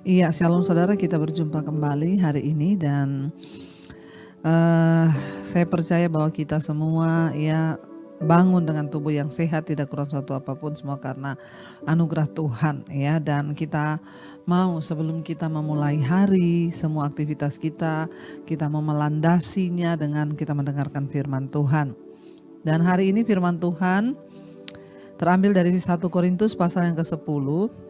Iya, shalom saudara, kita berjumpa kembali hari ini dan eh saya percaya bahwa kita semua ya bangun dengan tubuh yang sehat, tidak kurang suatu apapun, semua karena anugerah Tuhan ya. Dan kita mau sebelum kita memulai hari, semua aktivitas kita mau melandasinya dengan kita mendengarkan firman Tuhan. Dan hari ini firman Tuhan terambil dari 1 Korintus pasal yang ke-10.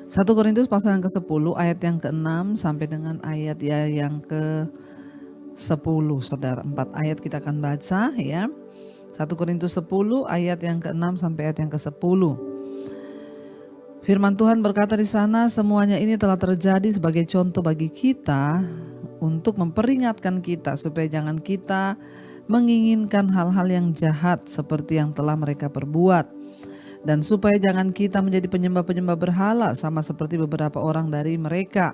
1 Korintus pasal yang ke-10 ayat yang ke-6 sampai dengan ayat yang ke-10, saudara. 4 ayat kita akan baca ya. 1 Korintus 10 ayat yang ke-6 sampai ayat yang ke-10. Firman Tuhan berkata di sana, semuanya ini telah terjadi sebagai contoh bagi kita untuk memperingatkan kita supaya jangan kita menginginkan hal-hal yang jahat seperti yang telah mereka perbuat. Dan supaya jangan kita menjadi penyembah-penyembah berhala sama seperti beberapa orang dari mereka.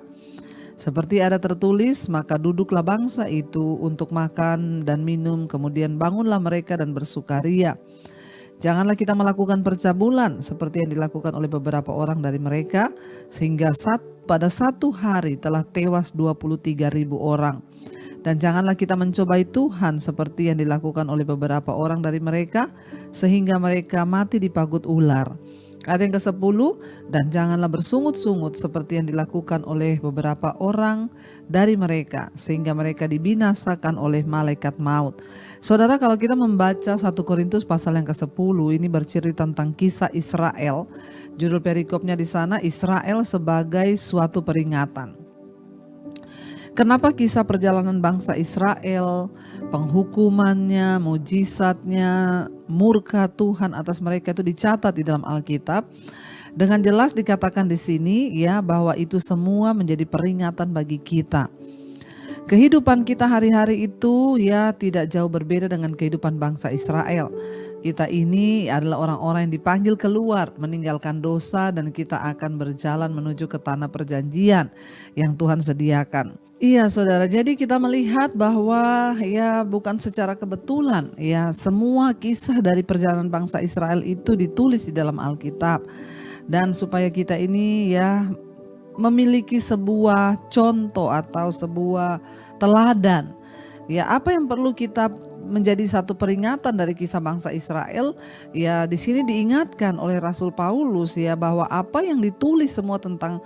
Seperti ada tertulis, maka duduklah bangsa itu untuk makan dan minum, kemudian bangunlah mereka dan bersukaria. Janganlah kita melakukan percabulan seperti yang dilakukan oleh beberapa orang dari mereka, sehingga pada satu hari telah tewas 23.000 orang. Dan janganlah kita mencobai Tuhan seperti yang dilakukan oleh beberapa orang dari mereka, sehingga mereka mati dipagut ular. Ayat yang ke-10, dan janganlah bersungut-sungut seperti yang dilakukan oleh beberapa orang dari mereka, sehingga mereka dibinasakan oleh malaikat maut. Saudara, kalau kita membaca 1 Korintus pasal yang ke-10, ini bercerita tentang kisah Israel. Judul perikopnya di sana, Israel sebagai suatu peringatan. Kenapa kisah perjalanan bangsa Israel, penghukumannya, mujizatnya, murka Tuhan atas mereka itu dicatat di dalam Alkitab? Dengan jelas dikatakan di sini ya bahwa itu semua menjadi peringatan bagi kita. Kehidupan kita hari-hari itu ya tidak jauh berbeda dengan kehidupan bangsa Israel. Kita ini adalah orang-orang yang dipanggil keluar, meninggalkan dosa, dan kita akan berjalan menuju ke tanah perjanjian yang Tuhan sediakan. Iya saudara, jadi kita melihat bahwa ya bukan secara kebetulan ya semua kisah dari perjalanan bangsa Israel itu ditulis di dalam Alkitab. Dan supaya kita ini ya memiliki sebuah contoh atau sebuah teladan. Ya, apa yang perlu kita menjadi satu peringatan dari kisah bangsa Israel? Ya, di sini diingatkan oleh Rasul Paulus ya bahwa apa yang ditulis semua tentang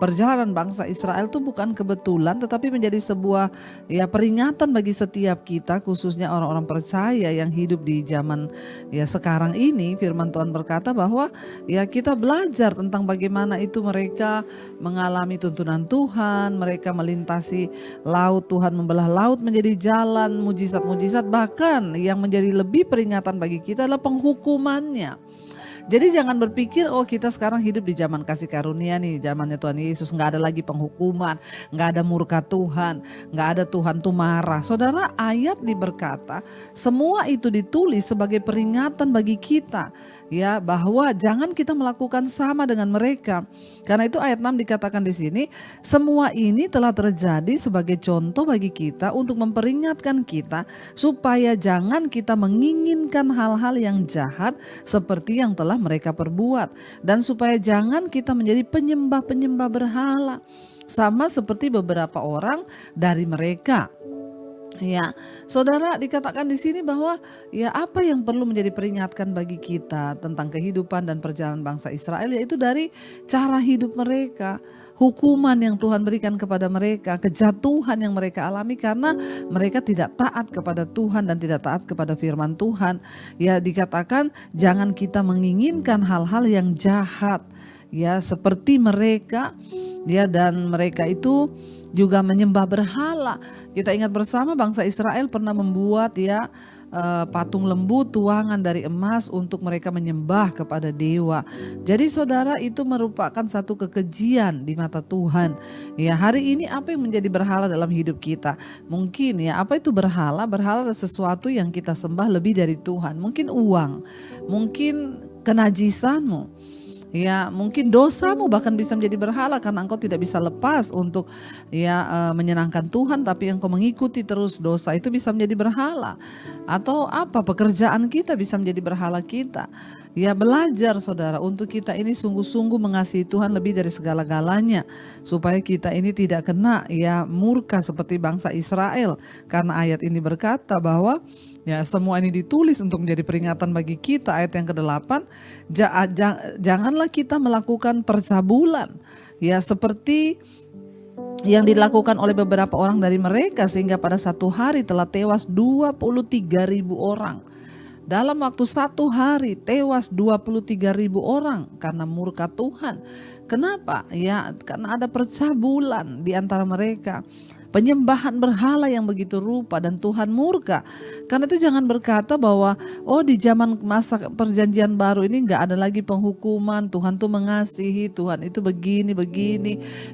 perjalanan bangsa Israel itu bukan kebetulan, tetapi menjadi sebuah ya peringatan bagi setiap kita, khususnya orang-orang percaya yang hidup di zaman ya sekarang ini. Firman Tuhan berkata bahwa ya kita belajar tentang bagaimana itu mereka mengalami tuntunan Tuhan, mereka melintasi laut, Tuhan membelah laut menjadi jalan, mujizat-mujizat, bahkan yang menjadi lebih peringatan bagi kita adalah penghukumannya. Jadi jangan berpikir oh kita sekarang hidup di zaman kasih karunia nih, zamannya Tuhan Yesus, nggak ada lagi penghukuman, nggak ada murka Tuhan, nggak ada Tuhan tuh marah. Saudara, ayat berkata semua itu ditulis sebagai peringatan bagi kita ya bahwa jangan kita melakukan sama dengan mereka. Karena itu ayat 6 dikatakan di sini, semua ini telah terjadi sebagai contoh bagi kita untuk memperingatkan kita supaya jangan kita menginginkan hal-hal yang jahat seperti yang telah mereka perbuat, dan supaya jangan kita menjadi penyembah-penyembah berhala sama seperti beberapa orang dari mereka. Ya, saudara, dikatakan di sini bahwa ya apa yang perlu menjadi peringatkan bagi kita tentang kehidupan dan perjalanan bangsa Israel, yaitu dari cara hidup mereka, hukuman yang Tuhan berikan kepada mereka, kejatuhan yang mereka alami karena mereka tidak taat kepada Tuhan dan tidak taat kepada firman Tuhan. Ya, dikatakan jangan kita menginginkan hal-hal yang jahat ya seperti mereka ya, dan mereka itu juga menyembah berhala. Kita ingat bersama bangsa Israel pernah membuat ya patung lembu tuangan dari emas untuk mereka menyembah kepada dewa. Jadi saudara, itu merupakan satu kekejian di mata Tuhan. Ya, hari ini apa yang menjadi berhala dalam hidup kita? Mungkin ya apa itu berhala? Berhala adalah sesuatu yang kita sembah lebih dari Tuhan. Mungkin uang, mungkin kenajisanmu. Ya, mungkin dosamu bahkan bisa menjadi berhala karena engkau tidak bisa lepas untuk menyenangkan Tuhan, tapi engkau mengikuti terus dosa itu bisa menjadi berhala. Atau apa, pekerjaan kita bisa menjadi berhala kita. Ya, belajar saudara untuk kita ini sungguh-sungguh mengasihi Tuhan lebih dari segala-galanya, supaya kita ini tidak kena murka seperti bangsa Israel. Karena ayat ini berkata bahwa semua ini ditulis untuk menjadi peringatan bagi kita. Ayat yang ke-8, janganlah kita melakukan percabulan, seperti yang dilakukan oleh beberapa orang dari mereka, sehingga pada satu hari telah tewas 23.000 orang. Dalam waktu satu hari tewas 23.000 orang karena murka Tuhan. Kenapa? Karena ada percabulan di antara mereka. Penyembahan berhala yang begitu rupa dan Tuhan murka. Karena itu jangan berkata bahwa di zaman masa perjanjian baru ini nggak ada lagi penghukuman, Tuhan tuh mengasihi, Tuhan itu begini.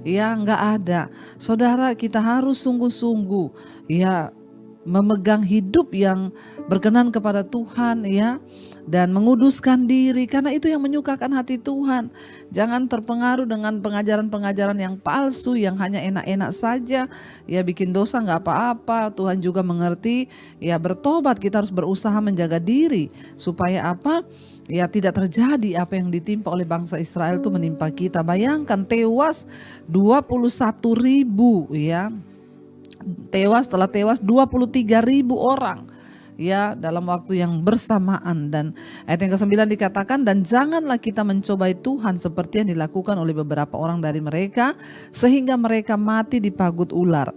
Nggak ada. Saudara, kita harus sungguh-sungguh memegang hidup yang berkenan kepada Tuhan dan menguduskan diri, karena itu yang menyukakan hati Tuhan. Jangan terpengaruh dengan pengajaran-pengajaran yang palsu yang hanya enak-enak saja, bikin dosa nggak apa-apa. Tuhan juga mengerti, bertobat kita harus berusaha menjaga diri supaya apa? Tidak terjadi apa yang ditimpa oleh bangsa Israel itu menimpa kita. Bayangkan tewas 21.000 telah tewas 23.000 orang dalam waktu yang bersamaan. Dan ayat yang ke-9 dikatakan, dan janganlah kita mencobai Tuhan seperti yang dilakukan oleh beberapa orang dari mereka, sehingga mereka mati dipagut ular.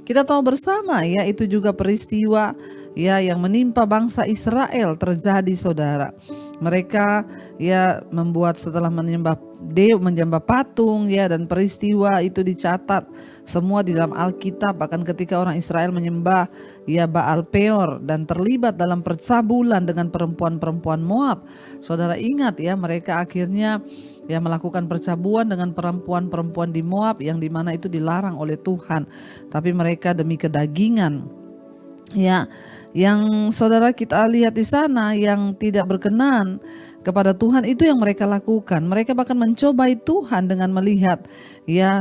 Kita tahu bersama itu juga peristiwa yang menimpa bangsa Israel terjadi, saudara. Mereka membuat setelah menyembah patung dan peristiwa itu dicatat semua di dalam Alkitab. Bahkan ketika orang Israel menyembah Baal Peor dan terlibat dalam percabulan dengan perempuan-perempuan Moab. Saudara ingat mereka akhirnya melakukan percabulan dengan perempuan-perempuan di Moab yang dimana itu dilarang oleh Tuhan. Tapi mereka demi kedagingan yang saudara kita lihat di sana yang tidak berkenan kepada Tuhan, itu yang mereka lakukan. Mereka bahkan mencobai Tuhan dengan melihat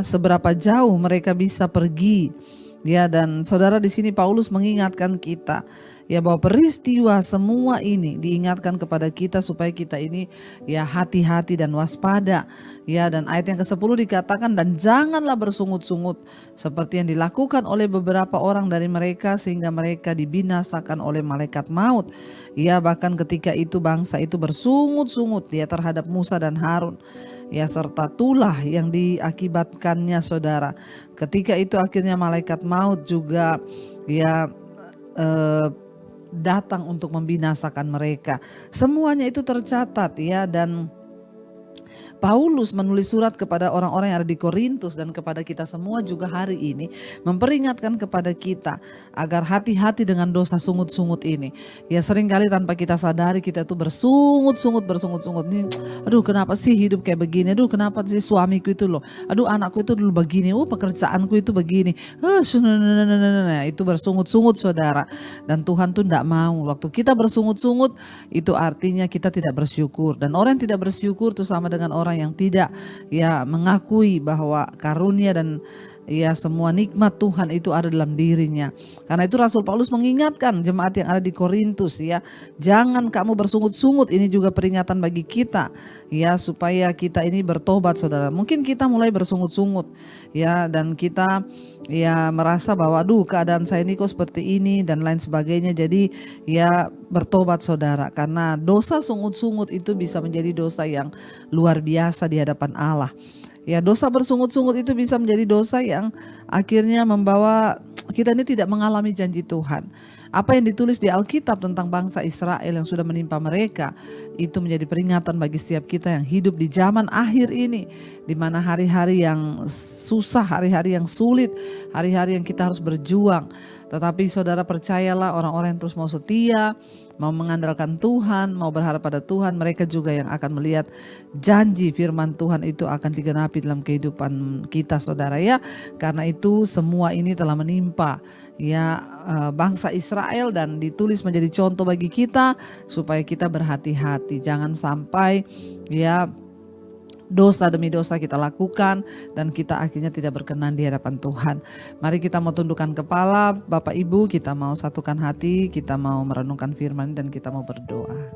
seberapa jauh mereka bisa pergi. Dan saudara, di sini Paulus mengingatkan kita bahwa peristiwa semua ini diingatkan kepada kita supaya kita ini hati-hati dan waspada. Dan ayat yang ke-10 dikatakan, dan janganlah bersungut-sungut seperti yang dilakukan oleh beberapa orang dari mereka, sehingga mereka dibinasakan oleh malaikat maut. Bahkan ketika itu bangsa itu bersungut-sungut terhadap Musa dan Harun. Serta tulah yang diakibatkannya, saudara. Ketika itu akhirnya malaikat maut juga datang untuk membinasakan mereka. Semuanya itu tercatat dan Paulus menulis surat kepada orang-orang yang ada di Korintus dan kepada kita semua juga hari ini, memperingatkan kepada kita agar hati-hati dengan dosa sungut-sungut ini. Seringkali tanpa kita sadari kita tuh bersungut-sungut nih. Aduh, kenapa sih hidup kayak begini? Aduh, kenapa sih suamiku itu loh? Aduh, anakku itu dulu begini. Pekerjaanku itu begini. Itu bersungut-sungut, saudara. Dan Tuhan tuh tidak mau. Waktu kita bersungut-sungut itu artinya kita tidak bersyukur. Dan orang yang tidak bersyukur itu sama dengan orang yang tidak mengakui bahwa karunia dan semua nikmat Tuhan itu ada dalam dirinya. Karena itu Rasul Paulus mengingatkan jemaat yang ada di Korintus jangan kamu bersungut-sungut. Ini juga peringatan bagi kita supaya kita ini bertobat, saudara. Mungkin kita mulai bersungut-sungut dan kita merasa bahwa aduh, keadaan saya ini kok seperti ini dan lain sebagainya. Jadi bertobat, saudara, karena dosa sungut-sungut itu bisa menjadi dosa yang luar biasa di hadapan Allah. Dosa bersungut-sungut itu bisa menjadi dosa yang akhirnya membawa kita ini tidak mengalami janji Tuhan. Apa yang ditulis di Alkitab tentang bangsa Israel yang sudah menimpa mereka, itu menjadi peringatan bagi setiap kita yang hidup di zaman akhir ini, di mana hari-hari yang susah, hari-hari yang sulit, hari-hari yang kita harus berjuang. Tetapi saudara, percayalah, orang-orang yang terus mau setia, mau mengandalkan Tuhan, mau berharap pada Tuhan, mereka juga yang akan melihat janji firman Tuhan itu akan digenapi dalam kehidupan kita, saudara. Karena itu semua ini telah menimpa bangsa Israel dan ditulis menjadi contoh bagi kita supaya kita berhati-hati. Jangan sampai dosa demi dosa kita lakukan dan kita akhirnya tidak berkenan di hadapan Tuhan. Mari kita mau tundukkan kepala, Bapak Ibu, kita mau satukan hati, kita mau merenungkan firman dan kita mau berdoa.